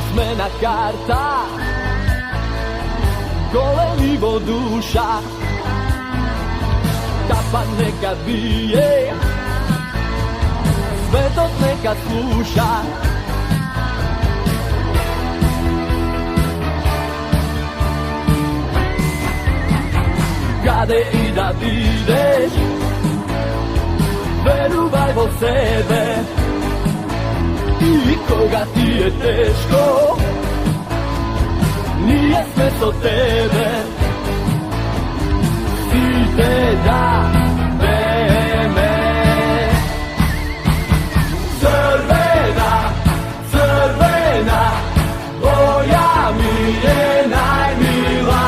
pismena karta, kolenivo duša, kapan neka bije, svetot neka sluša. Kade i da ideš, veruvaj vo sebe, i koga ti je teško, nije sve so tebe. Si te da vreme, crvena, crvena, boja mi je najmila,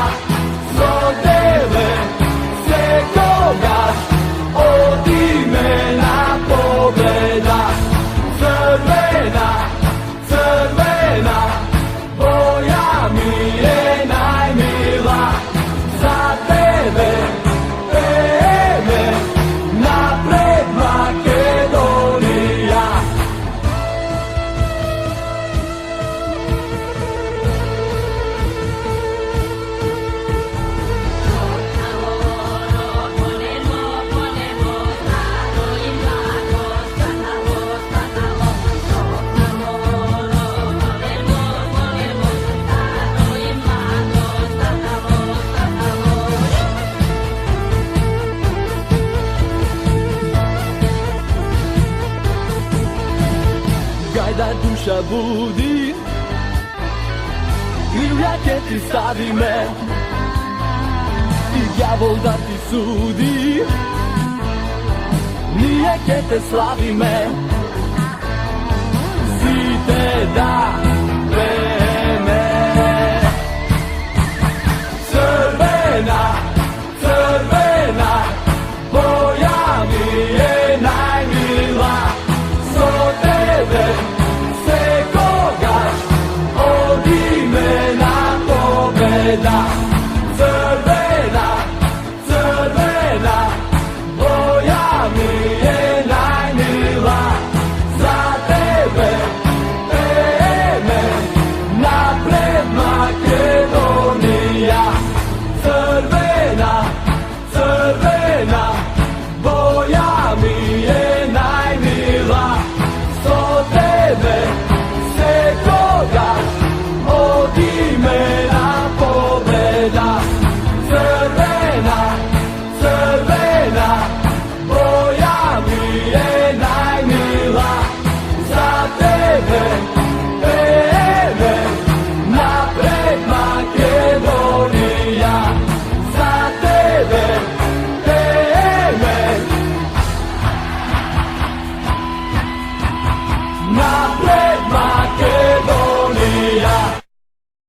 so tebe se kogaš, od imena pobeda. Crvena, crvena, boja mi je najmila, za tebe vreme, napred Makedonija. Gajda duša budi, i u jaketi stavi me, i djavol da ti sudi, nije ke te slavi me. Si te da vreme, crvena, crvena, boja mi je najmila, so tebe se kogaš, od imena pobeda.